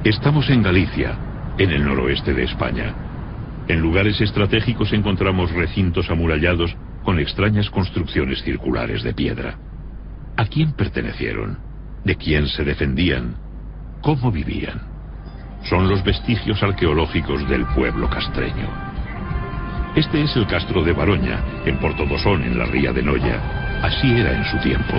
Estamos en Galicia, en el noroeste de España. En lugares estratégicos encontramos recintos amurallados con extrañas construcciones circulares de piedra. ¿A quién pertenecieron? ¿De quién se defendían? ¿Cómo vivían? Son los vestigios arqueológicos del pueblo castreño. Este es el castro de Baroña, en Portodosón, en la ría de Noya. Así era en su tiempo.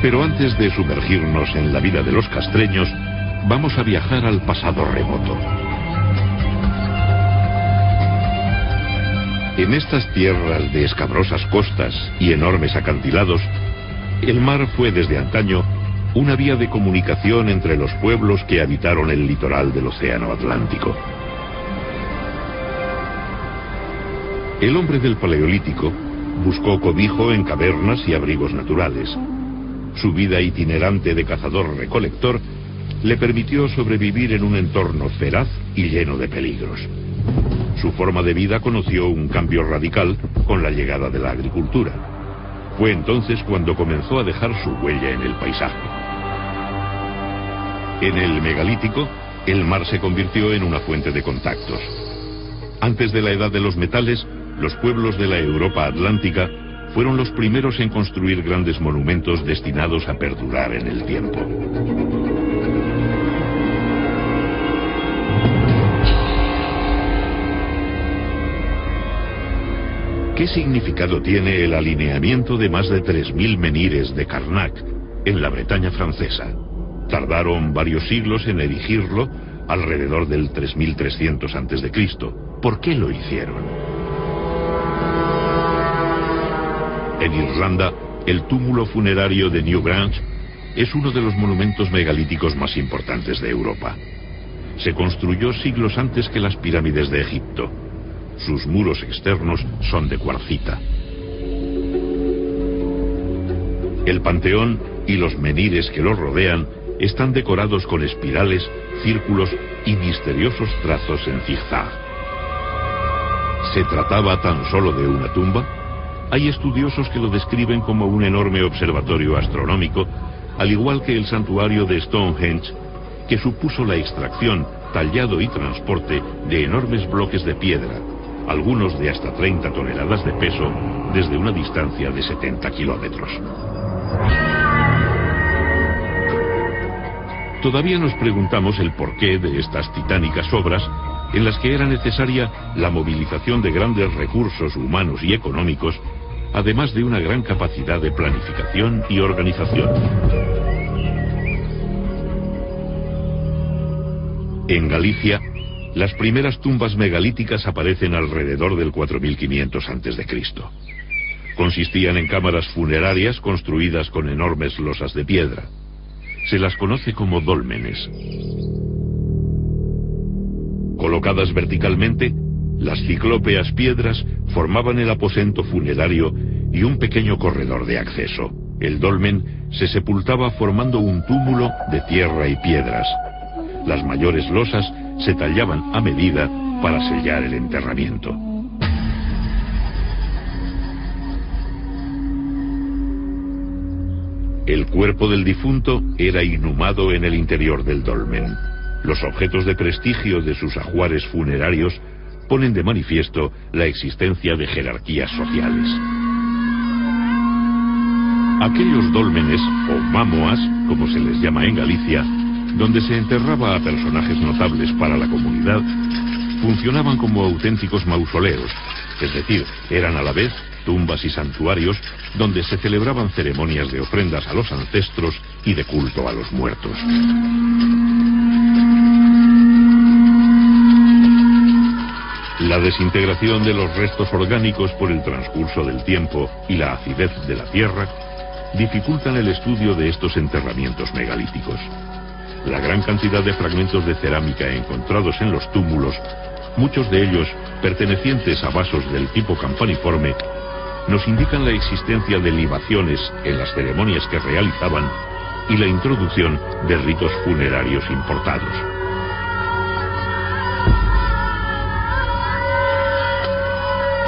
Pero antes de sumergirnos en la vida de los castreños, vamos a viajar al pasado remoto. En estas tierras de escabrosas costas y enormes acantilados, el mar fue desde antaño una vía de comunicación entre los pueblos que habitaron el litoral del Océano Atlántico. El hombre del Paleolítico buscó cobijo en cavernas y abrigos naturales. Su vida itinerante de cazador-recolector le permitió sobrevivir en un entorno feraz y lleno de peligros. Su forma de vida conoció un cambio radical con la llegada de la agricultura. Fue entonces cuando comenzó a dejar su huella en el paisaje. En el megalítico, el mar se convirtió en una fuente de contactos. Antes de la edad de los metales, los pueblos de la Europa atlántica fueron los primeros en construir grandes monumentos destinados a perdurar en el tiempo. ¿Qué significado tiene el alineamiento de más de 3000 menhires de Karnak en la Bretaña francesa? Tardaron varios siglos en erigirlo, alrededor del 3300 a.C. ¿Por qué lo hicieron? En Irlanda, el túmulo funerario de Newgrange es uno de los monumentos megalíticos más importantes de Europa. Se construyó siglos antes que las pirámides de Egipto. Sus muros externos son de cuarcita. El panteón y los menhires que lo rodean están decorados con espirales, círculos y misteriosos trazos en zigzag. ¿Se trataba tan solo de una tumba? Hay estudiosos que lo describen como un enorme observatorio astronómico, al igual que el santuario de Stonehenge, que supuso la extracción, tallado y transporte de enormes bloques de piedra, algunos de hasta 30 toneladas de peso, desde una distancia de 70 kilómetros. Todavía nos preguntamos el porqué de estas titánicas obras, en las que era necesaria la movilización de grandes recursos humanos y económicos, además de una gran capacidad de planificación y organización. En Galicia, las primeras tumbas megalíticas aparecen alrededor del 4500 a.C. Consistían en cámaras funerarias construidas con enormes losas de piedra. Se las conoce como dólmenes. Colocadas verticalmente, las ciclópeas piedras formaban el aposento funerario y un pequeño corredor de acceso. El dolmen se sepultaba formando un túmulo de tierra y piedras. Las mayores losas se tallaban a medida para sellar el enterramiento. El cuerpo del difunto era inhumado en el interior del dolmen. Los objetos de prestigio de sus ajuares funerarios ponen de manifiesto la existencia de jerarquías sociales. Aquellos dólmenes, o mámoas, como se les llama en Galicia, donde se enterraba a personajes notables para la comunidad, funcionaban como auténticos mausoleos, es decir, eran a la vez tumbas y santuarios donde se celebraban ceremonias de ofrendas a los ancestros y de culto a los muertos. La desintegración de los restos orgánicos por el transcurso del tiempo y la acidez de la tierra dificultan el estudio de estos enterramientos megalíticos. La gran cantidad de fragmentos de cerámica encontrados en los túmulos, muchos de ellos pertenecientes a vasos del tipo campaniforme, nos indican la existencia de libaciones en las ceremonias que realizaban y la introducción de ritos funerarios importados.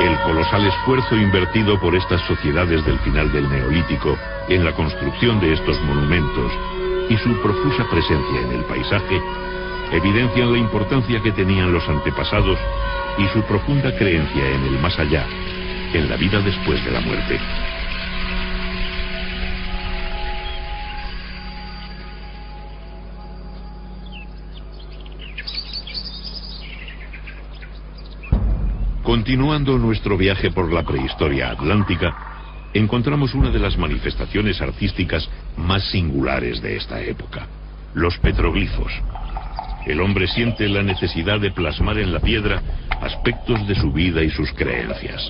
El colosal esfuerzo invertido por estas sociedades del final del Neolítico en la construcción de estos monumentos y su profusa presencia en el paisaje evidencian la importancia que tenían los antepasados y su profunda creencia en el más allá, en la vida después de la muerte. Continuando nuestro viaje por la prehistoria atlántica, encontramos una de las manifestaciones artísticas más singulares de esta época: los petroglifos. El hombre siente la necesidad de plasmar en la piedra aspectos de su vida y sus creencias.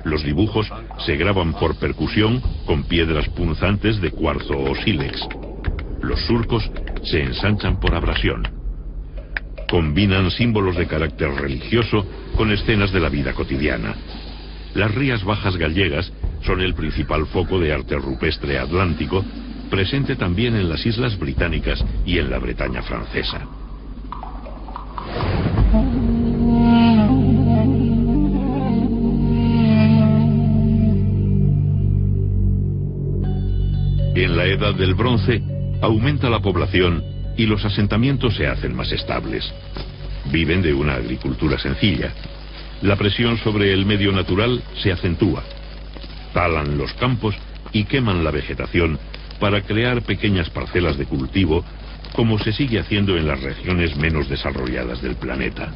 Los dibujos se graban por percusión con piedras punzantes de cuarzo o sílex. Los surcos se ensanchan por abrasión. Combinan símbolos de carácter religioso con escenas de la vida cotidiana. Las Rías Bajas gallegas son el principal foco de arte rupestre atlántico, presente también en las Islas Británicas y en la Bretaña francesa. En la Edad del Bronce aumenta la población y los asentamientos se hacen más estables. Viven de una agricultura sencilla. La presión sobre el medio natural se acentúa. Talan los campos y queman la vegetación para crear pequeñas parcelas de cultivo, como se sigue haciendo en las regiones menos desarrolladas del planeta.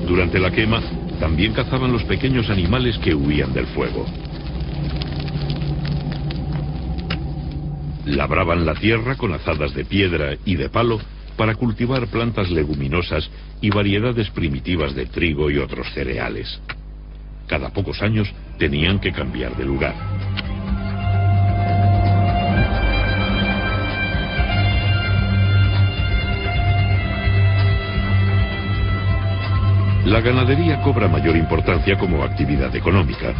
Durante la quema, también cazaban los pequeños animales que huían del fuego. Labraban la tierra con azadas de piedra y de palo para cultivar plantas leguminosas y variedades primitivas de trigo y otros cereales. Cada pocos años tenían que cambiar de lugar. La ganadería cobra mayor importancia como actividad económica.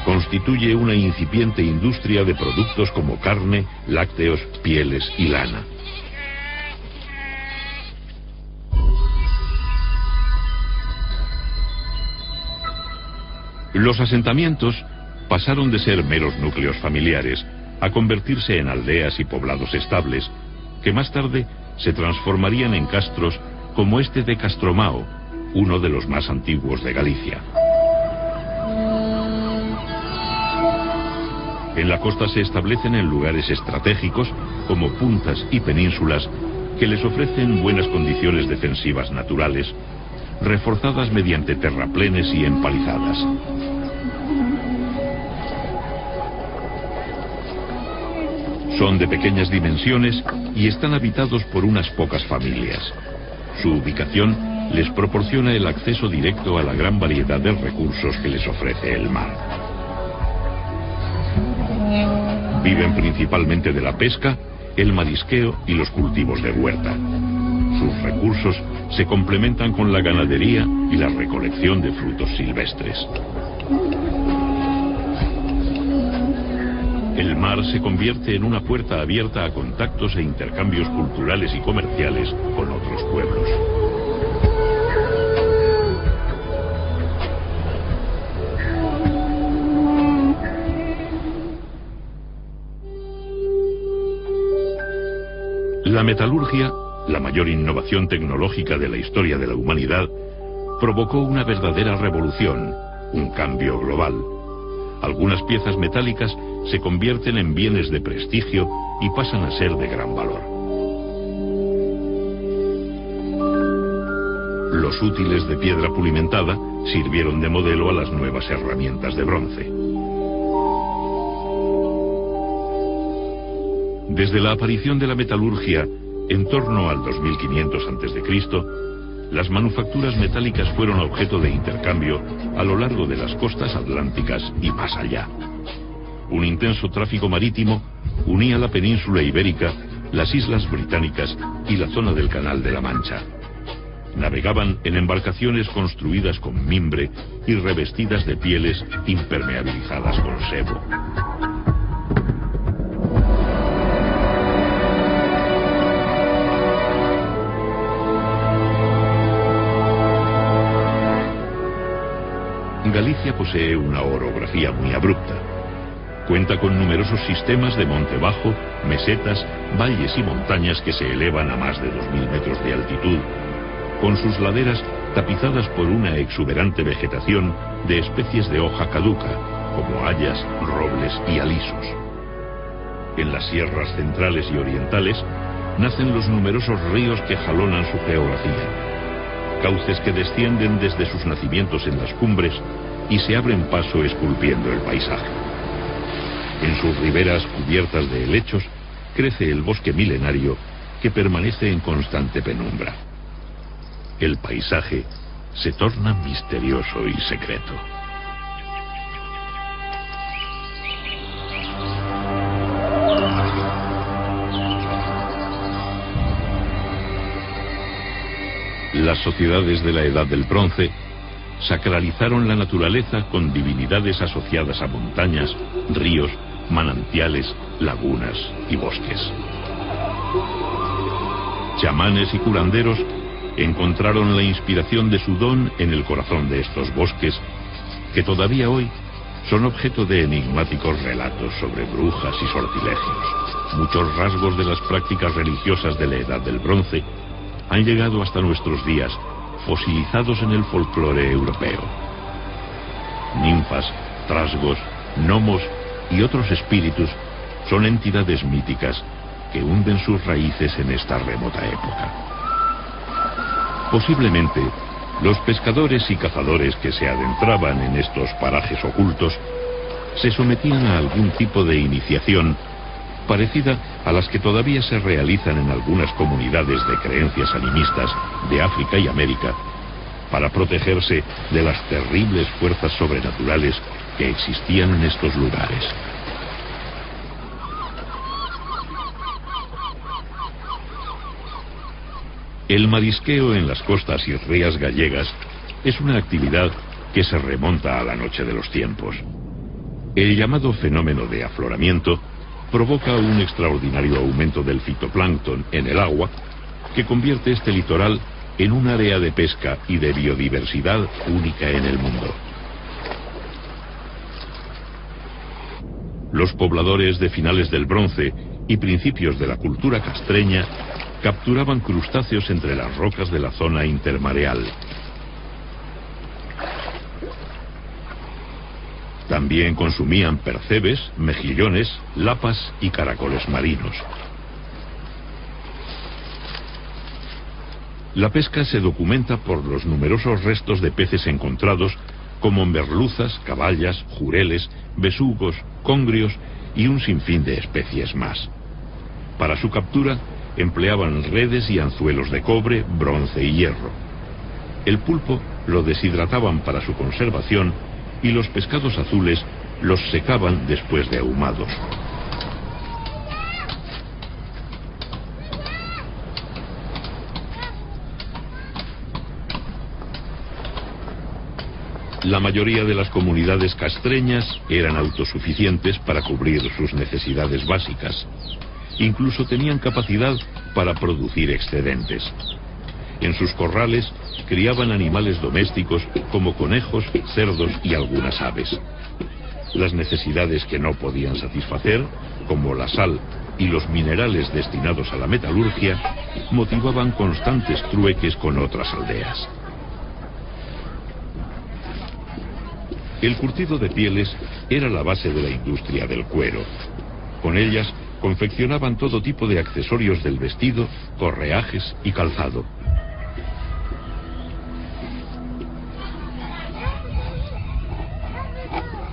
Constituye una incipiente industria de productos como carne, lácteos, pieles y lana. Los asentamientos pasaron de ser meros núcleos familiares a convertirse en aldeas y poblados estables, que más tarde se transformarían en castros como este de Castromao, uno de los más antiguos de Galicia. En la costa se establecen en lugares estratégicos como puntas y penínsulas que les ofrecen buenas condiciones defensivas naturales, reforzadas mediante terraplenes y empalizadas. Son de pequeñas dimensiones y están habitados por unas pocas familias. Su ubicación les proporciona el acceso directo a la gran variedad de recursos que les ofrece el mar. Viven principalmente de la pesca, el marisqueo y los cultivos de huerta. Sus recursos se complementan con la ganadería y la recolección de frutos silvestres. El mar se convierte en una puerta abierta a contactos e intercambios culturales y comerciales con otros pueblos. La metalurgia, la mayor innovación tecnológica de la historia de la humanidad, provocó una verdadera revolución, un cambio global. Algunas piezas metálicas se convierten en bienes de prestigio y pasan a ser de gran valor. Los útiles de piedra pulimentada sirvieron de modelo a las nuevas herramientas de bronce. Desde la aparición de la metalurgia, en torno al 2500 a.C., las manufacturas metálicas fueron objeto de intercambio a lo largo de las costas atlánticas y más allá. Un intenso tráfico marítimo unía la península ibérica, las islas británicas y la zona del Canal de la Mancha. Navegaban en embarcaciones construidas con mimbre y revestidas de pieles impermeabilizadas con sebo. Galicia posee una orografía muy abrupta. Cuenta con numerosos sistemas de monte bajo, mesetas, valles y montañas que se elevan a más de 2000 metros de altitud, con sus laderas tapizadas por una exuberante vegetación de especies de hoja caduca, como hayas, robles y alisos. En las sierras centrales y orientales nacen los numerosos ríos que jalonan su geografía, cauces que descienden desde sus nacimientos en las cumbres y se abren paso esculpiendo el paisaje. En sus riberas cubiertas de helechos crece el bosque milenario que permanece en constante penumbra. El paisaje se torna misterioso y secreto. Las sociedades de la Edad del Bronce sacralizaron la naturaleza con divinidades asociadas a montañas, ríos, manantiales, lagunas y bosques. Chamanes y curanderos encontraron la inspiración de su don en el corazón de estos bosques, que todavía hoy son objeto de enigmáticos relatos sobre brujas y sortilegios. Muchos rasgos de las prácticas religiosas de la Edad del Bronce han llegado hasta nuestros días, fosilizados en el folclore europeo. Ninfas, trasgos, gnomos y otros espíritus son entidades míticas que hunden sus raíces en esta remota época. Posiblemente, los pescadores y cazadores que se adentraban en estos parajes ocultos se sometían a algún tipo de iniciación parecida a las que todavía se realizan en algunas comunidades de creencias animistas de África y América, para protegerse de las terribles fuerzas sobrenaturales que existían en estos lugares. El marisqueo en las costas y rías gallegas es una actividad que se remonta a la noche de los tiempos. El llamado fenómeno de afloramiento provoca un extraordinario aumento del fitoplancton en el agua, que convierte este litoral en un área de pesca y de biodiversidad única en el mundo. Los pobladores de finales del Bronce y principios de la cultura castreña capturaban crustáceos entre las rocas de la zona intermareal. También consumían percebes, mejillones, lapas y caracoles marinos. La pesca se documenta por los numerosos restos de peces encontrados, como merluzas, caballas, jureles, besugos, congrios y un sinfín de especies más. Para su captura empleaban redes y anzuelos de cobre, bronce y hierro. El pulpo lo deshidrataban para su conservación y los pescados azules los secaban después de ahumados. La mayoría de las comunidades castreñas eran autosuficientes para cubrir sus necesidades básicas. Incluso tenían capacidad para producir excedentes. En sus corrales criaban animales domésticos como conejos, cerdos y algunas aves. Las necesidades que no podían satisfacer, como la sal y los minerales destinados a la metalurgia, motivaban constantes trueques con otras aldeas. El curtido de pieles era la base de la industria del cuero. Con ellas confeccionaban todo tipo de accesorios del vestido, correajes y calzado.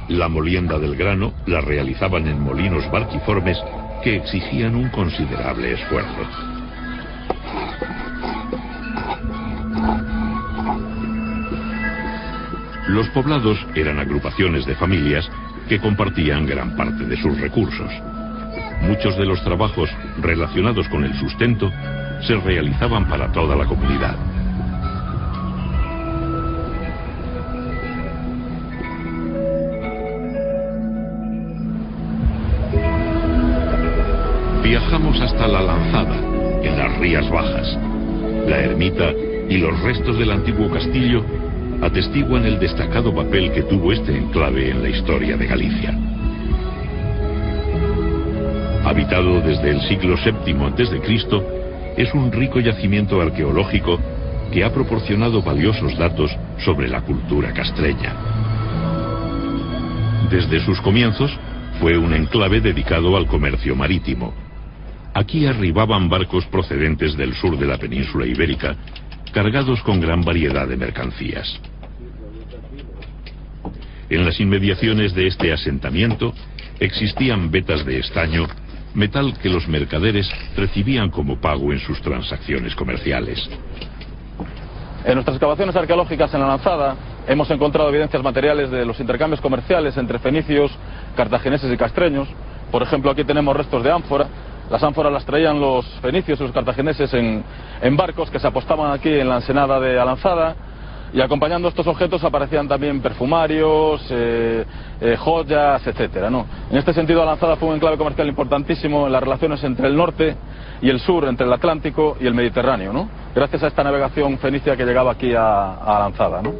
La molienda del grano la realizaban en molinos barquiformes que exigían un considerable esfuerzo. Los poblados eran agrupaciones de familias que compartían gran parte de sus recursos. Muchos de los trabajos relacionados con el sustento se realizaban para toda la comunidad. Viajamos hasta La Lanzada, en las Rías Bajas. La ermita y los restos del antiguo castillo atestiguan el destacado papel que tuvo este enclave en la historia de Galicia. Habitado desde el siglo VII a.C., es un rico yacimiento arqueológico que ha proporcionado valiosos datos sobre la cultura castreña. Desde sus comienzos, fue un enclave dedicado al comercio marítimo. Aquí arribaban barcos procedentes del sur de la península ibérica, cargados con gran variedad de mercancías. En las inmediaciones de este asentamiento existían vetas de estaño, metal que los mercaderes recibían como pago en sus transacciones comerciales. En nuestras excavaciones arqueológicas en la Lanzada hemos encontrado evidencias materiales de los intercambios comerciales entre fenicios, cartagineses y castreños. Por ejemplo, aquí tenemos restos de ánfora. Las ánforas las traían los fenicios y los cartagineses en barcos que se apostaban aquí en la ensenada de Alanzada, y acompañando estos objetos aparecían también perfumarios, joyas, etcétera, ¿no? En este sentido, Alanzada fue un enclave comercial importantísimo en las relaciones entre el norte y el sur, entre el Atlántico y el Mediterráneo, ¿no? Gracias a esta navegación fenicia que llegaba aquí a Alanzada, ¿no?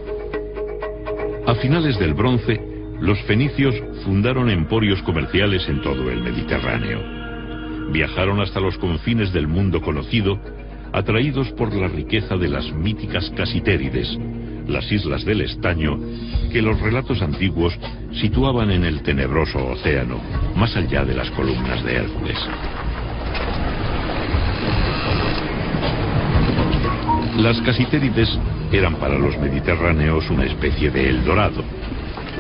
A finales del Bronce, los fenicios fundaron emporios comerciales en todo el Mediterráneo. Viajaron hasta los confines del mundo conocido, atraídos por la riqueza de las míticas Casitérides, las islas del estaño, que los relatos antiguos situaban en el tenebroso océano, más allá de las columnas de Hércules. Las Casitérides eran para los mediterráneos una especie de Eldorado,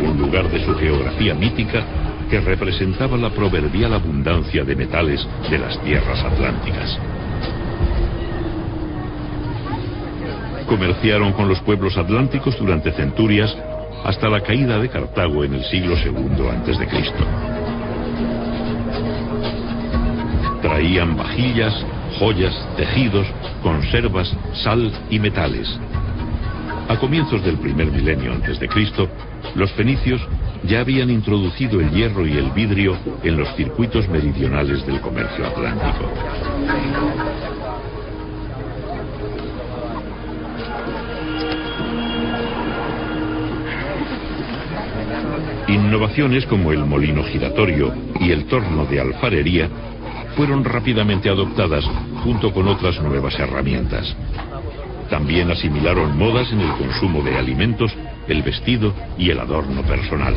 un lugar de su geografía mítica que representaba la proverbial abundancia de metales de las tierras atlánticas. Comerciaron con los pueblos atlánticos durante centurias hasta la caída de Cartago en el siglo II a.C. Traían vajillas, joyas, tejidos, conservas, sal y metales. A comienzos del primer milenio a.C., los fenicios ya habían introducido el hierro y el vidrio en los circuitos meridionales del comercio atlántico. Innovaciones como el molino giratorio y el torno de alfarería fueron rápidamente adoptadas junto con otras nuevas herramientas. También asimilaron modas en el consumo de alimentos, el vestido y el adorno personal.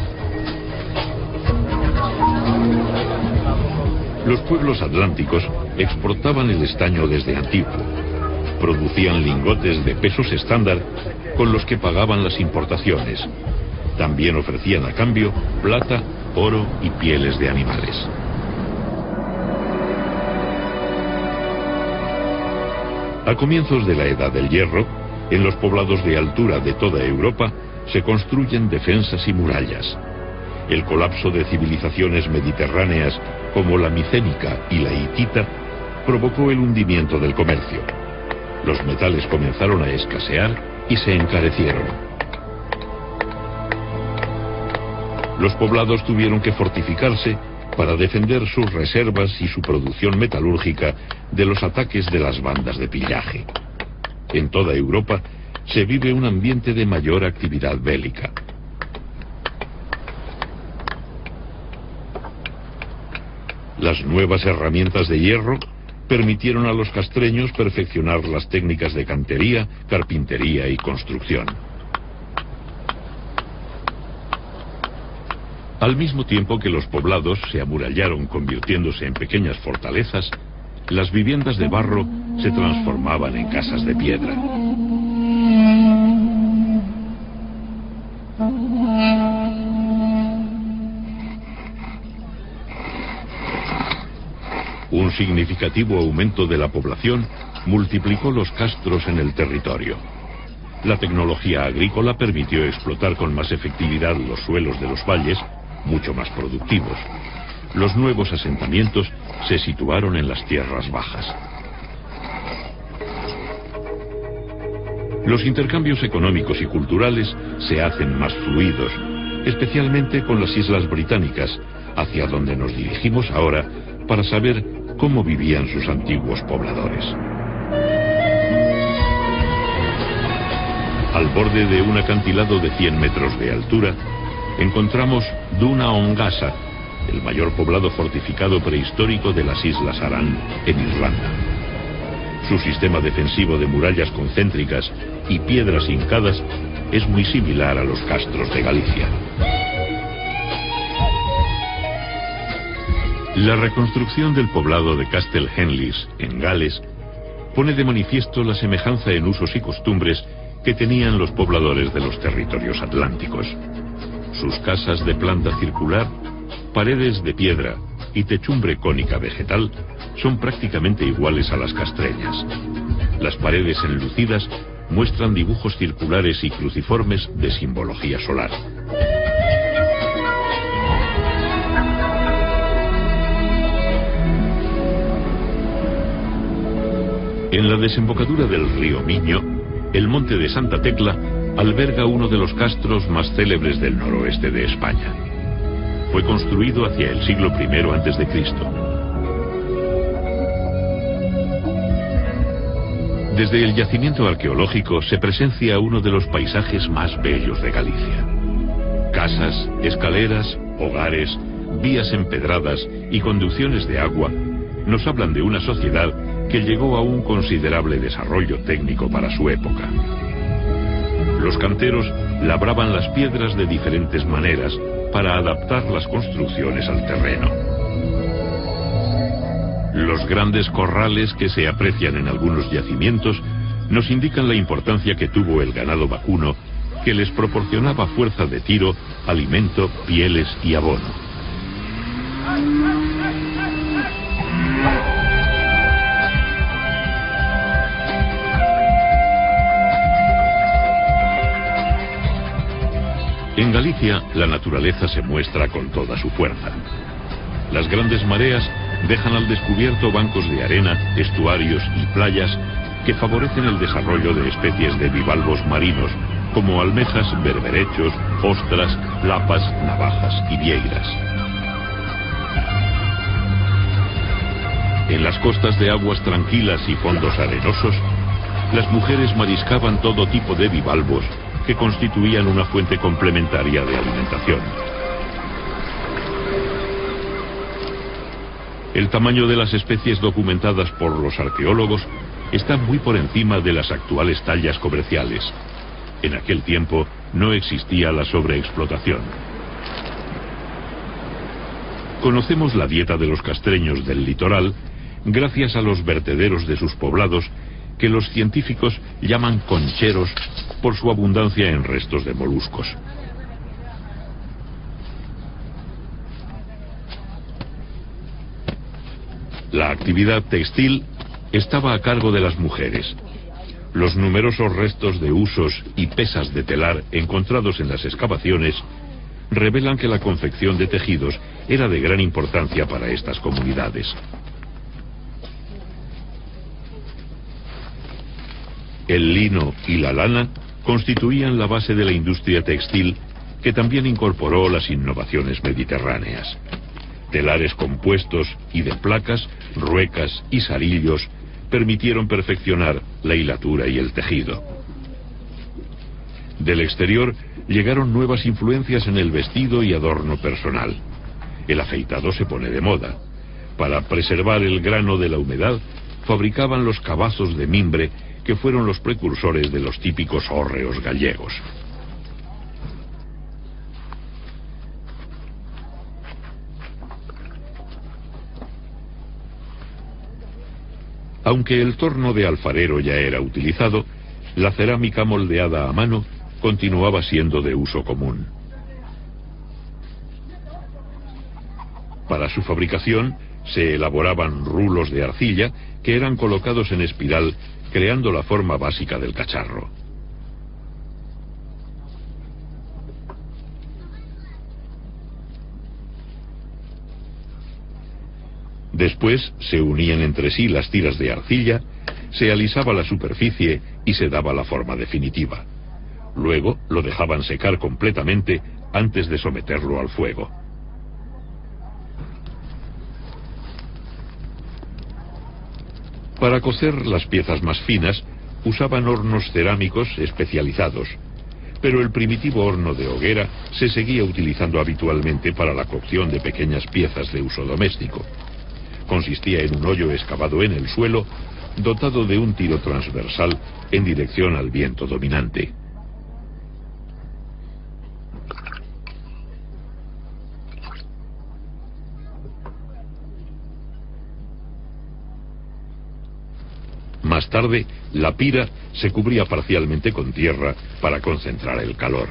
Los pueblos atlánticos exportaban el estaño desde antiguo. Producían lingotes de pesos estándar con los que pagaban las importaciones. También ofrecían a cambio plata, oro y pieles de animales. A comienzos de la Edad del Hierro, en los poblados de altura de toda Europa, se construyen defensas y murallas. El colapso de civilizaciones mediterráneas como la micénica y la hitita provocó el hundimiento del comercio. Los metales comenzaron a escasear y se encarecieron. Los poblados tuvieron que fortificarse para defender sus reservas y su producción metalúrgica de los ataques de las bandas de pillaje. En toda Europa se vive un ambiente de mayor actividad bélica. Las nuevas herramientas de hierro permitieron a los castreños perfeccionar las técnicas de cantería, carpintería y construcción. Al mismo tiempo que los poblados se amurallaron convirtiéndose en pequeñas fortalezas, las viviendas de barro se transformaban en casas de piedra. Un significativo aumento de la población multiplicó los castros en el territorio. La tecnología agrícola permitió explotar con más efectividad los suelos de los valles, mucho más productivos. Los nuevos asentamientos se situaron en las tierras bajas. Los intercambios económicos y culturales se hacen más fluidos, especialmente con las Islas Británicas, hacia donde nos dirigimos ahora para saber cómo vivían sus antiguos pobladores. Al borde de un acantilado de 100 metros de altura, encontramos Duna Ongasa, el mayor poblado fortificado prehistórico de las Islas Aran, en Irlanda. Su sistema defensivo de murallas concéntricas y piedras hincadas es muy similar a los castros de Galicia. La reconstrucción del poblado de Castle Henleys, en Gales, pone de manifiesto la semejanza en usos y costumbres que tenían los pobladores de los territorios atlánticos. Sus casas de planta circular, paredes de piedra y techumbre cónica vegetal son prácticamente iguales a las castreñas. Las paredes enlucidas muestran dibujos circulares y cruciformes de simbología solar. En la desembocadura del río Miño, el monte de Santa Tecla alberga uno de los castros más célebres del noroeste de España. Fue construido hacia el siglo I a.C. Desde el yacimiento arqueológico se presencia uno de los paisajes más bellos de Galicia. Casas, escaleras, hogares, vías empedradas y conducciones de agua nos hablan de una sociedad que llegó a un considerable desarrollo técnico para su época. Los canteros labraban las piedras de diferentes maneras para adaptar las construcciones al terreno. Los grandes corrales que se aprecian en algunos yacimientos nos indican la importancia que tuvo el ganado vacuno, que les proporcionaba fuerza de tiro, alimento, pieles y abono. En Galicia, la naturaleza se muestra con toda su fuerza. Las grandes mareas dejan al descubierto bancos de arena, estuarios y playas que favorecen el desarrollo de especies de bivalvos marinos, como almejas, berberechos, ostras, lapas, navajas y vieiras. En las costas de aguas tranquilas y fondos arenosos, las mujeres mariscaban todo tipo de bivalvos que constituían una fuente complementaria de alimentación. El tamaño de las especies documentadas por los arqueólogos está muy por encima de las actuales tallas comerciales. En aquel tiempo no existía la sobreexplotación. Conocemos la dieta de los castreños del litoral gracias a los vertederos de sus poblados, que los científicos llaman concheros por su abundancia en restos de moluscos. La actividad textil estaba a cargo de las mujeres. Los numerosos restos de husos y pesas de telar encontrados en las excavaciones revelan que la confección de tejidos era de gran importancia para estas comunidades. El lino y la lana constituían la base de la industria textil, que también incorporó las innovaciones mediterráneas. Telares compuestos y de placas, ruecas y sarillos permitieron perfeccionar la hilatura y el tejido. Del exterior llegaron nuevas influencias en el vestido y adorno personal. El afeitado se pone de moda. Para preservar el grano de la humedad, fabricaban los cabazos de mimbre, que fueron los precursores de los típicos hórreos gallegos. Aunque el torno de alfarero ya era utilizado, la cerámica moldeada a mano continuaba siendo de uso común. Para su fabricación se elaboraban rulos de arcilla que eran colocados en espiral, creando la forma básica del cacharro. Después se unían entre sí las tiras de arcilla, se alisaba la superficie y se daba la forma definitiva. Luego lo dejaban secar completamente antes de someterlo al fuego. Para cocer las piezas más finas, usaban hornos cerámicos especializados, pero el primitivo horno de hoguera se seguía utilizando habitualmente para la cocción de pequeñas piezas de uso doméstico. Consistía en un hoyo excavado en el suelo, dotado de un tiro transversal en dirección al viento dominante. Más tarde, la pira se cubría parcialmente con tierra para concentrar el calor.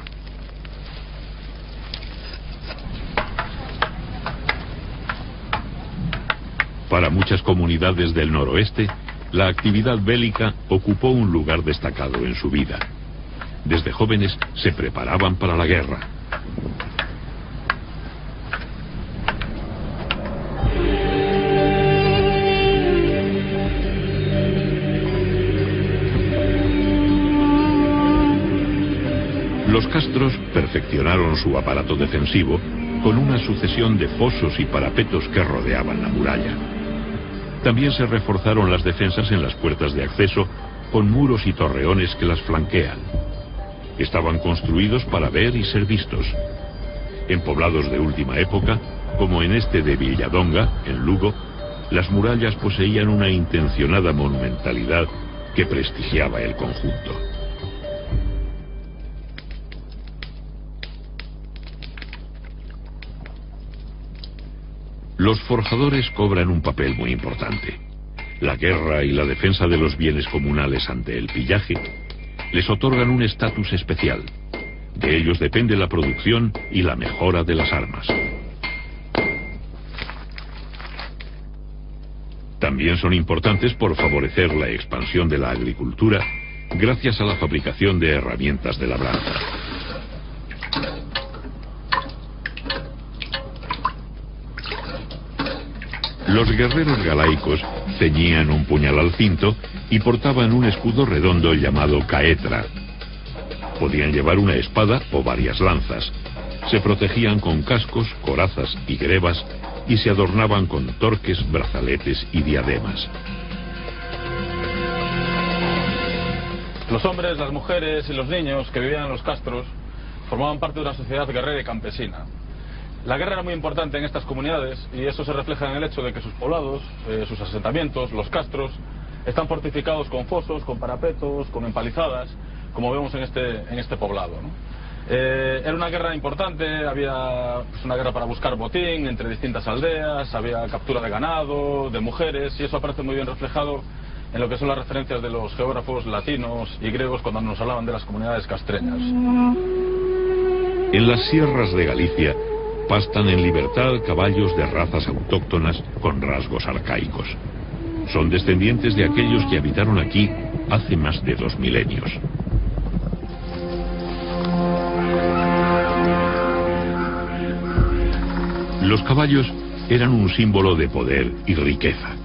Para muchas comunidades del noroeste, la actividad bélica ocupó un lugar destacado en su vida. Desde jóvenes se preparaban para la guerra. Los castros perfeccionaron su aparato defensivo con una sucesión de fosos y parapetos que rodeaban la muralla. También se reforzaron las defensas en las puertas de acceso con muros y torreones que las flanquean. Estaban construidos para ver y ser vistos. En poblados de última época, como en este de Villadonga, en Lugo, las murallas poseían una intencionada monumentalidad que prestigiaba el conjunto. Los forjadores cobran un papel muy importante. La guerra y la defensa de los bienes comunales ante el pillaje les otorgan un estatus especial. De ellos depende la producción y la mejora de las armas. También son importantes por favorecer la expansión de la agricultura gracias a la fabricación de herramientas de labranza. Los guerreros galaicos ceñían un puñal al cinto y portaban un escudo redondo llamado caetra. Podían llevar una espada o varias lanzas. Se protegían con cascos, corazas y grebas y se adornaban con torques, brazaletes y diademas. Los hombres, las mujeres y los niños que vivían en los castros formaban parte de una sociedad guerrera y campesina. La guerra era muy importante en estas comunidades y eso se refleja en el hecho de que sus poblados, sus asentamientos, los castros, están fortificados con fosos, con parapetos, con empalizadas, como vemos en este poblado, ¿no? Era una guerra importante, había una guerra para buscar botín entre distintas aldeas, había captura de ganado, de mujeres, y eso aparece muy bien reflejado en lo que son las referencias de los geógrafos latinos y griegos cuando nos hablaban de las comunidades castreñas. En las sierras de Galicia pastan en libertad caballos de razas autóctonas con rasgos arcaicos. Son descendientes de aquellos que habitaron aquí hace más de 2 milenios. Los caballos eran un símbolo de poder y riqueza.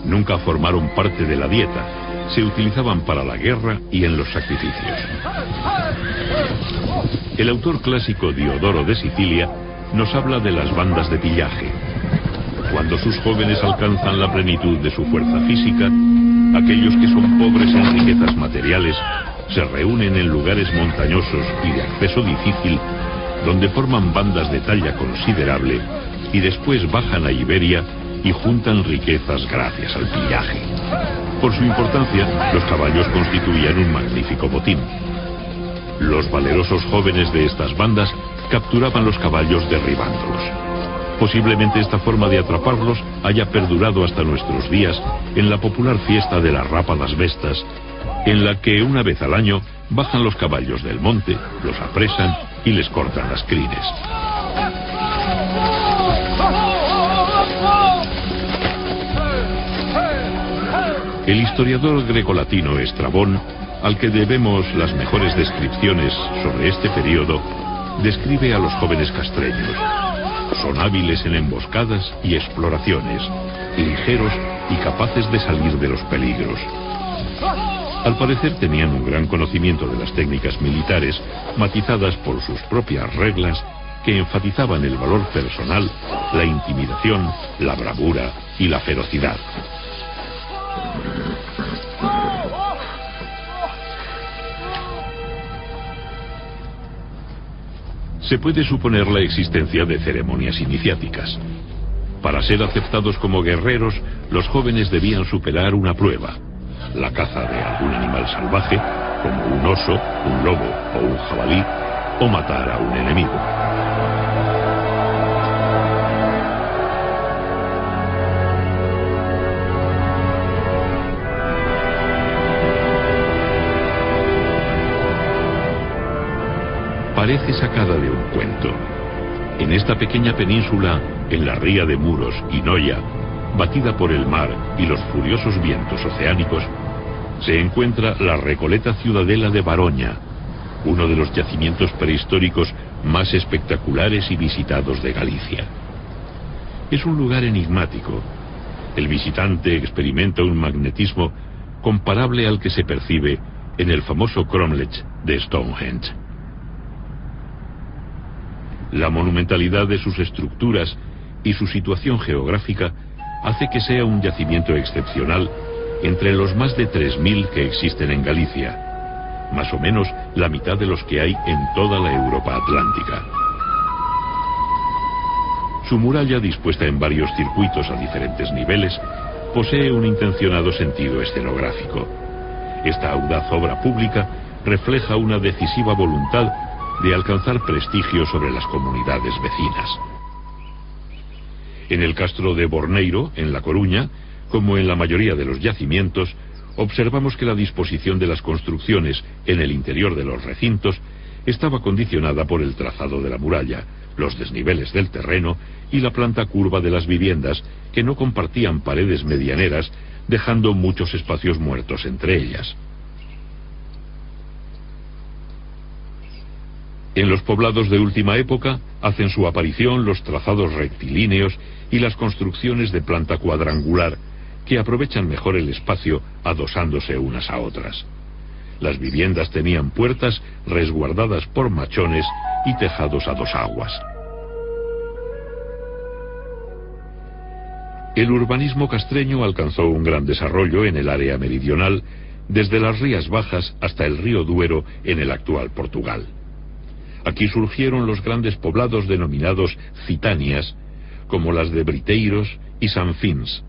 Nunca formaron parte de la dieta, se utilizaban para la guerra y en los sacrificios. El autor clásico Diodoro de Sicilia nos habla de las bandas de pillaje. Cuando sus jóvenes alcanzan la plenitud de su fuerza física, aquellos que son pobres en riquezas materiales se reúnen en lugares montañosos y de acceso difícil, donde forman bandas de talla considerable y después bajan a Iberia y juntan riquezas gracias al pillaje. Por su importancia, los caballos constituían un magnífico botín. Los valerosos jóvenes de estas bandas capturaban los caballos derribándolos. Posiblemente esta forma de atraparlos haya perdurado hasta nuestros días en la popular fiesta de las rápadas vestas, en la que una vez al año bajan los caballos del monte, los apresan y les cortan las crines. El historiador grecolatino Estrabón, al que debemos las mejores descripciones sobre este periodo, describe a los jóvenes castreños. Son hábiles en emboscadas y exploraciones, ligeros y capaces de salir de los peligros. Al parecer tenían un gran conocimiento de las técnicas militares, matizadas por sus propias reglas, que enfatizaban el valor personal, la intimidación, la bravura y la ferocidad. se puede suponer la existencia de ceremonias iniciáticas. Para ser aceptados como guerreros, los jóvenes debían superar una prueba: la caza de algún animal salvaje, como un oso, un lobo o un jabalí, o matar a un enemigo. Parece sacada de un cuento. En esta pequeña península, en la ría de Muros y Noia, batida por el mar y los furiosos vientos oceánicos, se encuentra la Recoleta Ciudadela de Baroña, uno de los yacimientos prehistóricos más espectaculares y visitados de Galicia. Es un lugar enigmático. El visitante experimenta un magnetismo comparable al que se percibe en el famoso cromlech de Stonehenge. La monumentalidad de sus estructuras y su situación geográfica hace que sea un yacimiento excepcional entre los más de 3.000 que existen en Galicia, más o menos la mitad de los que hay en toda la Europa atlántica. Su muralla, dispuesta en varios circuitos a diferentes niveles, posee un intencionado sentido escenográfico. Esta audaz obra pública refleja una decisiva voluntad de alcanzar prestigio sobre las comunidades vecinas. En el castro de Borneiro, en La Coruña, como en la mayoría de los yacimientos, observamos que la disposición de las construcciones en el interior de los recintos estaba condicionada por el trazado de la muralla, los desniveles del terreno y la planta curva de las viviendas, que no compartían paredes medianeras, dejando muchos espacios muertos entre ellas. En los poblados de última época hacen su aparición los trazados rectilíneos y las construcciones de planta cuadrangular, que aprovechan mejor el espacio adosándose unas a otras. Las viviendas tenían puertas resguardadas por machones y tejados a dos aguas. El urbanismo castreño alcanzó un gran desarrollo en el área meridional, desde las Rías Bajas hasta el río Duero en el actual Portugal. Aquí surgieron los grandes poblados denominados citanias, como las de Briteiros y Sanfins.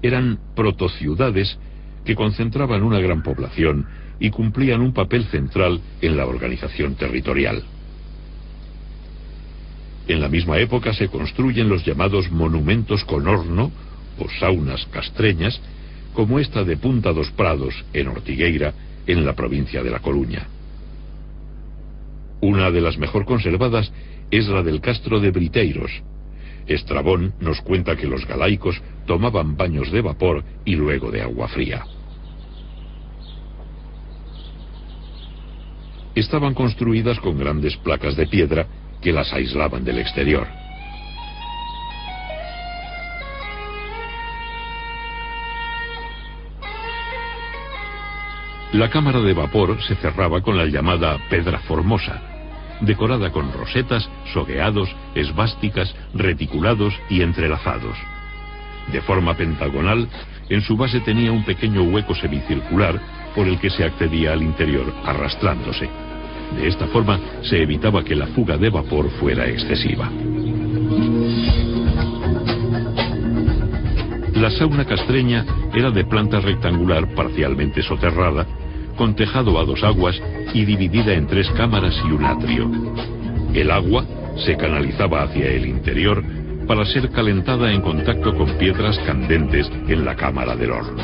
Eran protociudades que concentraban una gran población y cumplían un papel central en la organización territorial. En la misma época se construyen los llamados monumentos con horno o saunas castreñas, como esta de Punta dos Prados, en Ortigueira, en la provincia de La Coruña. Una de las mejor conservadas es la del castro de Briteiros. Estrabón nos cuenta que los galaicos tomaban baños de vapor y luego de agua fría. Estaban construidas con grandes placas de piedra que las aislaban del exterior. La cámara de vapor se cerraba con la llamada pedra formosa, decorada con rosetas, sogueados, esvásticas, reticulados y entrelazados. De forma pentagonal, en su base tenía un pequeño hueco semicircular por el que se accedía al interior arrastrándose. De esta forma se evitaba que la fuga de vapor fuera excesiva. La sauna castreña era de planta rectangular parcialmente soterrada, con tejado a dos aguas y dividida en 3 cámaras y un atrio. El agua se canalizaba hacia el interior para ser calentada en contacto con piedras candentes en la cámara del horno.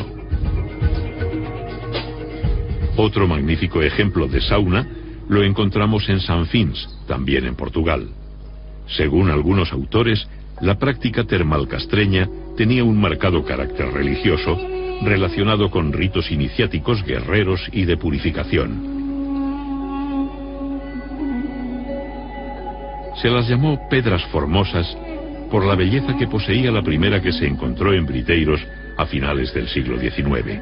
Otro magnífico ejemplo de sauna lo encontramos en Sanfins, también en Portugal. Según algunos autores, la práctica termal castreña tenía un marcado carácter religioso, relacionado con ritos iniciáticos guerreros y de purificación. Se las llamó pedras formosas por la belleza que poseía la primera que se encontró en Briteiros a finales del siglo XIX.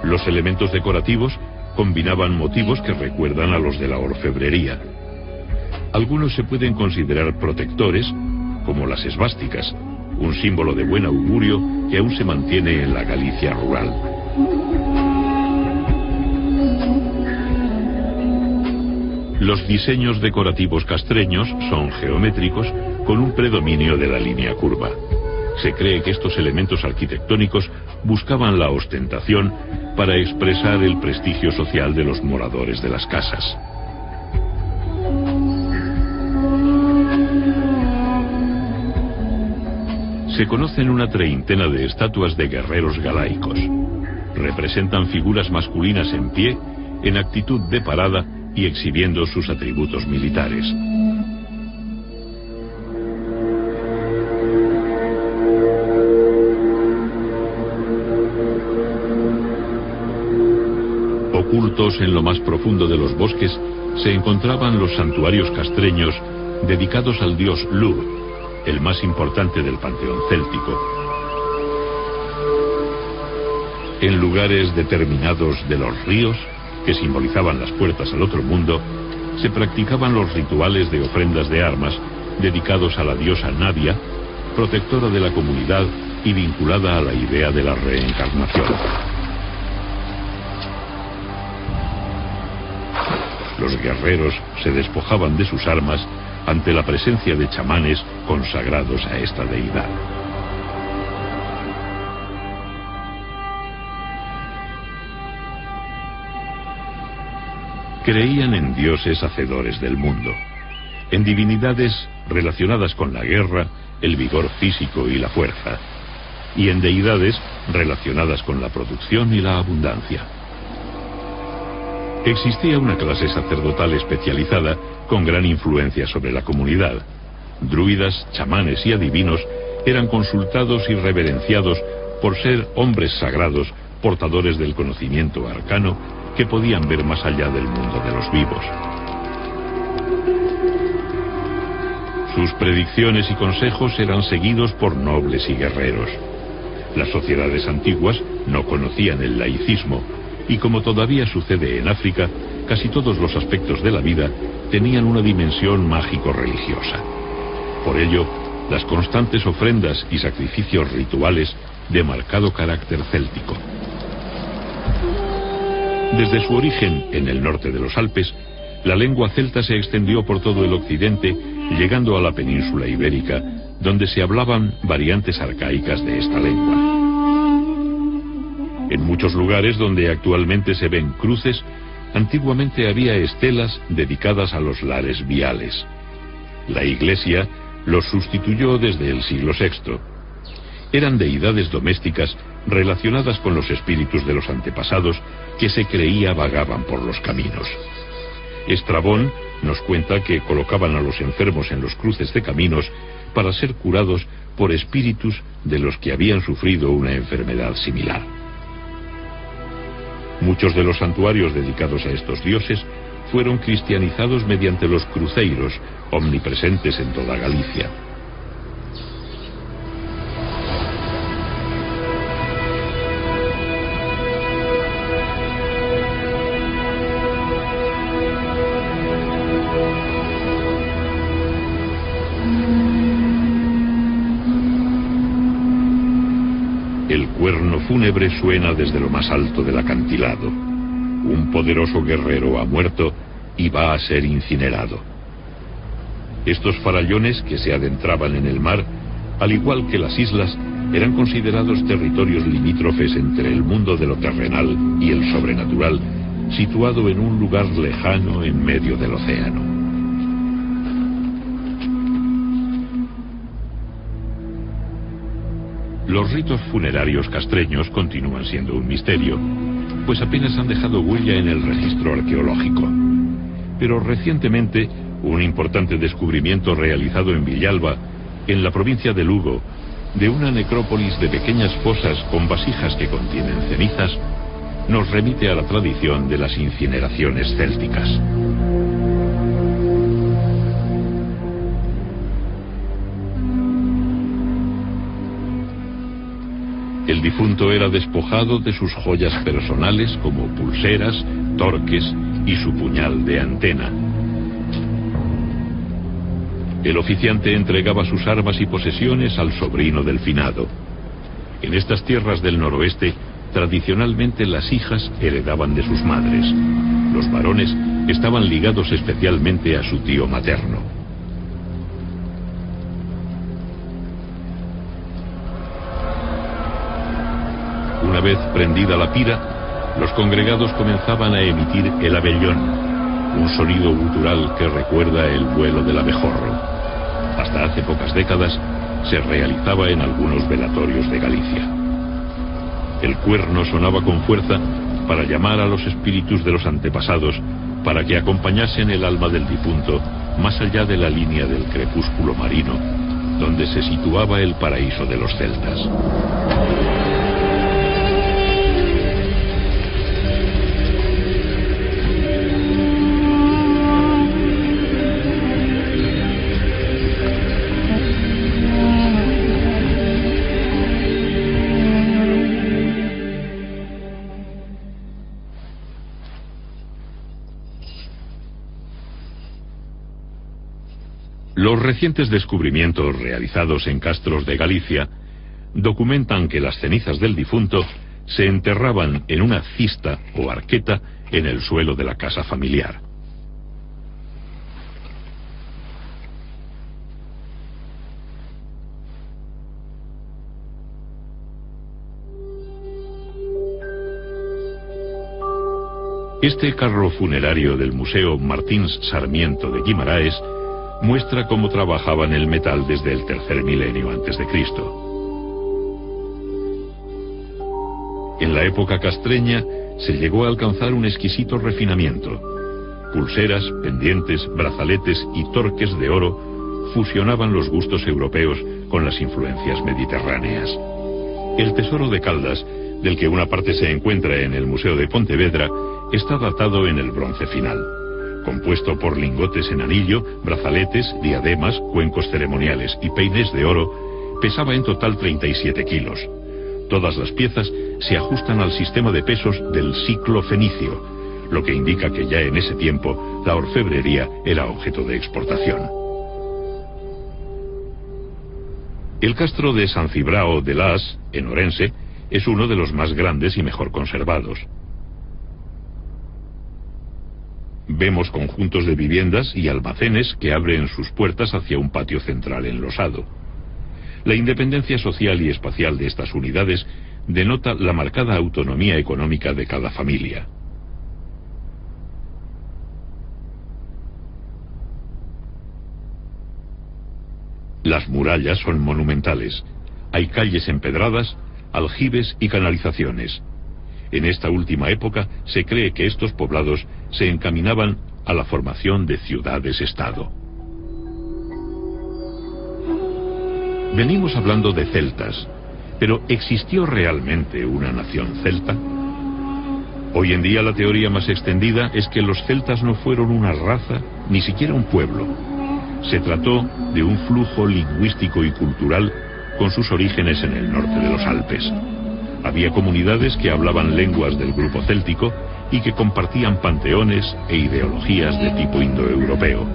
Los elementos decorativos combinaban motivos que recuerdan a los de la orfebrería. Algunos se pueden considerar protectores, como las esvásticas, un símbolo de buen augurio que aún se mantiene en la Galicia rural. Los diseños decorativos castreños son geométricos con un predominio de la línea curva. Se cree que estos elementos arquitectónicos buscaban la ostentación para expresar el prestigio social de los moradores de las casas. Se conocen una treintena de estatuas de guerreros galaicos. Representan figuras masculinas en pie, en actitud de parada y exhibiendo sus atributos militares. Ocultos en lo más profundo de los bosques se encontraban los santuarios castreños dedicados al dios Lugh, el más importante del panteón céltico. En lugares determinados de los ríos, que simbolizaban las puertas al otro mundo, se practicaban los rituales de ofrendas de armas dedicados a la diosa Nadia, protectora de la comunidad y vinculada a la idea de la reencarnación. Los guerreros se despojaban de sus armas ante la presencia de chamanes consagrados a esta deidad. Creían en dioses hacedores del mundo, en divinidades relacionadas con la guerra, el vigor físico y la fuerza, y en deidades relacionadas con la producción y la abundancia. Existía una clase sacerdotal especializada con gran influencia sobre la comunidad. Druidas, chamanes y adivinos eran consultados y reverenciados por ser hombres sagrados, portadores del conocimiento arcano, que podían ver más allá del mundo de los vivos. Sus predicciones y consejos eran seguidos por nobles y guerreros. Las sociedades antiguas no conocían el laicismo, y como todavía sucede en África, casi todos los aspectos de la vida tenían una dimensión mágico-religiosa. Por ello, las constantes ofrendas y sacrificios rituales de marcado carácter céltico. Desde su origen en el norte de los Alpes, la lengua celta se extendió por todo el occidente, llegando a la península ibérica, donde se hablaban variantes arcaicas de esta lengua. En muchos lugares donde actualmente se ven cruces, antiguamente había estelas dedicadas a los lares viales. La Iglesia los sustituyó desde el siglo VI. Eran deidades domésticas relacionadas con los espíritus de los antepasados que se creía vagaban por los caminos. Estrabón nos cuenta que colocaban a los enfermos en los cruces de caminos para ser curados por espíritus de los que habían sufrido una enfermedad similar. Muchos de los santuarios dedicados a estos dioses fueron cristianizados mediante los cruceiros, omnipresentes en toda Galicia. El cuerno fúnebre suena desde lo más alto del acantilado. Un poderoso guerrero ha muerto y va a ser incinerado. Estos farallones que se adentraban en el mar, al igual que las islas, eran considerados territorios limítrofes entre el mundo de lo terrenal y el sobrenatural, situado en un lugar lejano en medio del océano. Los ritos funerarios castreños continúan siendo un misterio, pues apenas han dejado huella en el registro arqueológico. Pero recientemente, un importante descubrimiento realizado en Villalba, en la provincia de Lugo, de una necrópolis de pequeñas fosas con vasijas que contienen cenizas, nos remite a la tradición de las incineraciones célticas. El difunto era despojado de sus joyas personales como pulseras, torques y su puñal de antena. El oficiante entregaba sus armas y posesiones al sobrino del finado. En estas tierras del noroeste, tradicionalmente las hijas heredaban de sus madres. Los varones estaban ligados especialmente a su tío materno. Una vez prendida la pira, los congregados comenzaban a emitir el abellón, un sonido gutural que recuerda el vuelo del abejorro. Hasta hace pocas décadas se realizaba en algunos velatorios de Galicia. El cuerno sonaba con fuerza para llamar a los espíritus de los antepasados para que acompañasen el alma del difunto más allá de la línea del crepúsculo marino, donde se situaba el paraíso de los celtas. Los recientes descubrimientos realizados en castros de Galicia documentan que las cenizas del difunto se enterraban en una cista o arqueta en el suelo de la casa familiar. Este carro funerario del Museo Martins Sarmiento de Guimaraes muestra cómo trabajaban el metal desde el tercer milenio antes de Cristo. En la época castreña se llegó a alcanzar un exquisito refinamiento. Pulseras, pendientes, brazaletes y torques de oro fusionaban los gustos europeos con las influencias mediterráneas. El tesoro de Caldas, del que una parte se encuentra en el Museo de Pontevedra, está datado en el bronce final. Compuesto por lingotes en anillo, brazaletes, diademas, cuencos ceremoniales y peines de oro, pesaba en total 37 kilos. Todas las piezas se ajustan al sistema de pesos del ciclo fenicio, lo que indica que ya en ese tiempo la orfebrería era objeto de exportación. El castro de San Cibrao de Las, en Orense, es uno de los más grandes y mejor conservados. Vemos conjuntos de viviendas y almacenes que abren sus puertas hacia un patio central enlosado. La independencia social y espacial de estas unidades denota la marcada autonomía económica de cada familia. Las murallas son monumentales. Hay calles empedradas, aljibes y canalizaciones. En esta última época se cree que estos poblados se encaminaban a la formación de ciudades-estado. Venimos hablando de celtas, pero ¿existió realmente una nación celta? Hoy en día la teoría más extendida es que los celtas no fueron una raza, ni siquiera un pueblo. Se trató de un flujo lingüístico y cultural con sus orígenes en el norte de los Alpes. Había comunidades que hablaban lenguas del grupo céltico y que compartían panteones e ideologías de tipo indoeuropeo.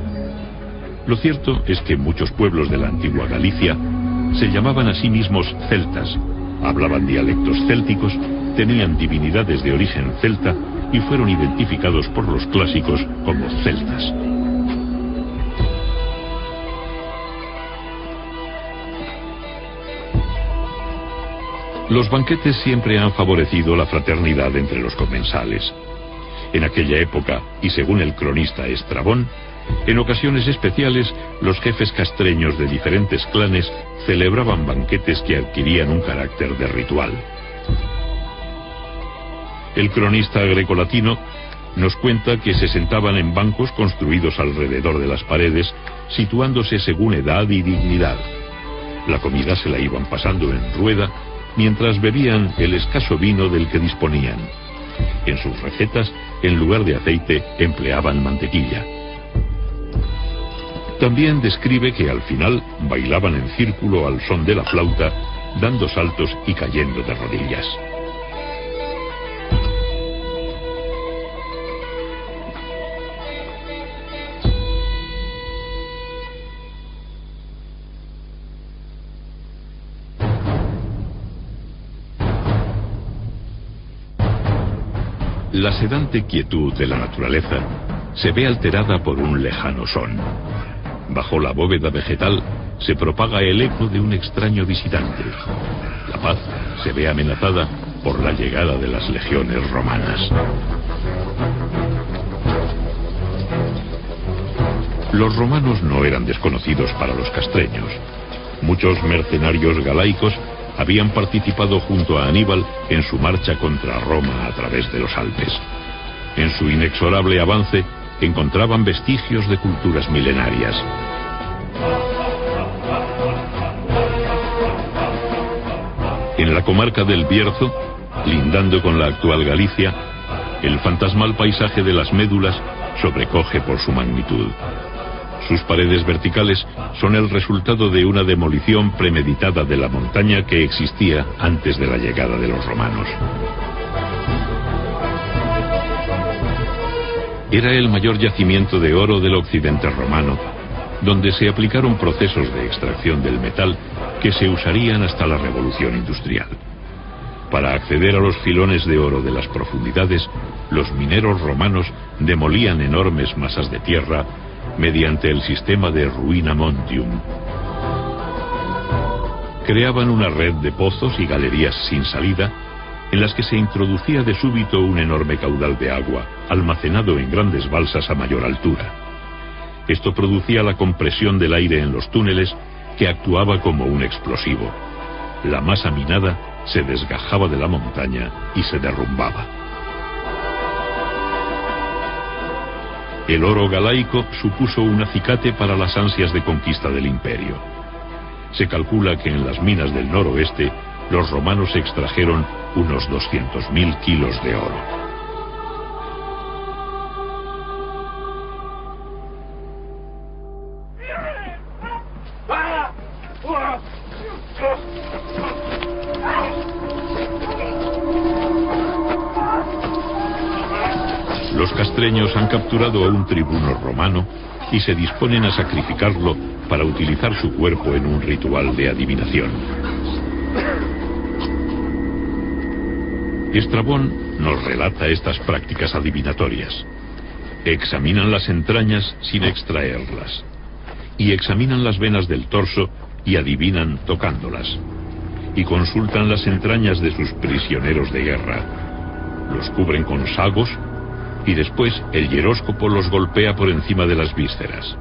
Lo cierto es que muchos pueblos de la antigua Galicia se llamaban a sí mismos celtas, hablaban dialectos célticos, tenían divinidades de origen celta y fueron identificados por los clásicos como celtas. Los banquetes siempre han favorecido la fraternidad entre los comensales. En aquella época, y según el cronista Estrabón, en ocasiones especiales, los jefes castreños de diferentes clanes celebraban banquetes que adquirían un carácter de ritual. El cronista grecolatino nos cuenta que se sentaban en bancos construidos alrededor de las paredes, situándose según edad y dignidad. La comida se la iban pasando en rueda, mientras bebían el escaso vino del que disponían. En sus recetas, en lugar de aceite, empleaban mantequilla. También describe que al final bailaban en círculo al son de la flauta, dando saltos y cayendo de rodillas. La sedante quietud de la naturaleza se ve alterada por un lejano son. Bajo la bóveda vegetal se propaga el eco de un extraño visitante. La paz se ve amenazada por la llegada de las legiones romanas. Los romanos no eran desconocidos para los castreños. Muchos mercenarios galaicos habían participado junto a Aníbal en su marcha contra Roma a través de los Alpes. En su inexorable avance encontraban vestigios de culturas milenarias. En la comarca del Bierzo, lindando con la actual Galicia, el fantasmal paisaje de las Médulas sobrecoge por su magnitud. Sus paredes verticales son el resultado de una demolición premeditada de la montaña que existía antes de la llegada de los romanos. Era el mayor yacimiento de oro del occidente romano, donde se aplicaron procesos de extracción del metal que se usarían hasta la revolución industrial. Para acceder a los filones de oro de las profundidades, los mineros romanos demolían enormes masas de tierra mediante el sistema de ruina montium. Creaban una red de pozos y galerías sin salida, en las que se introducía de súbito un enorme caudal de agua, almacenado en grandes balsas a mayor altura. Esto producía la compresión del aire en los túneles, que actuaba como un explosivo. La masa minada se desgajaba de la montaña y se derrumbaba. El oro galaico supuso un acicate para las ansias de conquista del imperio. Se calcula que en las minas del noroeste los romanos extrajeron unos 200.000 kilos de oro. Los castreños han capturado a un tribuno romano y se disponen a sacrificarlo para utilizar su cuerpo en un ritual de adivinación. Estrabón nos relata estas prácticas adivinatorias. Examinan las entrañas sin extraerlas, y examinan las venas del torso y adivinan tocándolas, y consultan las entrañas de sus prisioneros de guerra. Los cubren con sagos y después el hieróscopo los golpea por encima de las vísceras.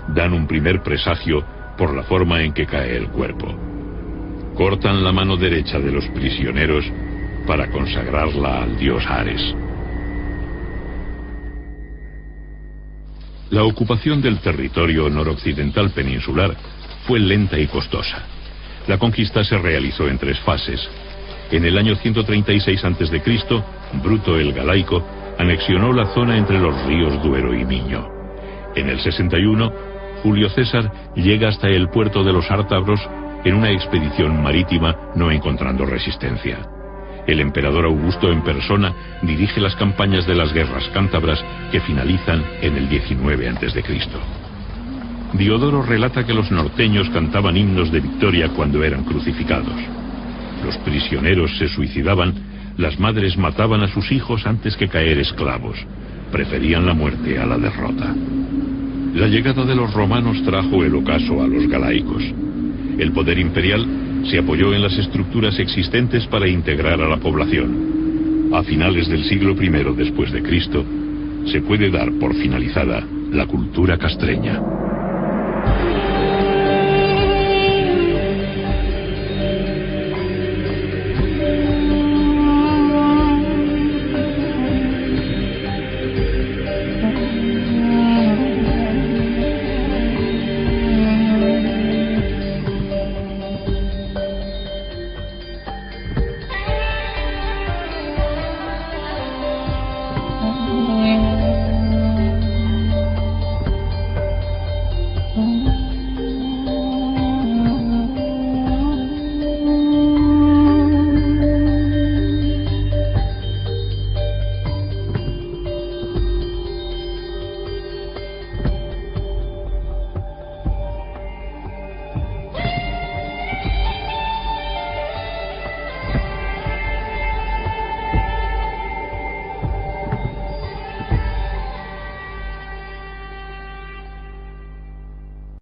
Dan un primer presagio por la forma en que cae el cuerpo. Cortan la mano derecha de los prisioneros para consagrarla al dios Ares. La ocupación del territorio noroccidental peninsular fue lenta y costosa. La conquista se realizó en 3 fases. En el año 136 a.C., Bruto el Galaico anexionó la zona entre los ríos Duero y Miño. En el 61, Julio César llega hasta el puerto de los Ártabros en una expedición marítima, no encontrando resistencia. El emperador Augusto en persona dirige las campañas de las guerras cántabras, que finalizan en el 19 a.C. Diodoro relata que los norteños cantaban himnos de victoria cuando eran crucificados. Los prisioneros se suicidaban. Las madres mataban a sus hijos antes que caer esclavos. Preferían la muerte a la derrota. La llegada de los romanos trajo el ocaso a los galaicos. El poder imperial se apoyó en las estructuras existentes para integrar a la población. A finales del siglo I después de Cristo, se puede dar por finalizada la cultura castreña.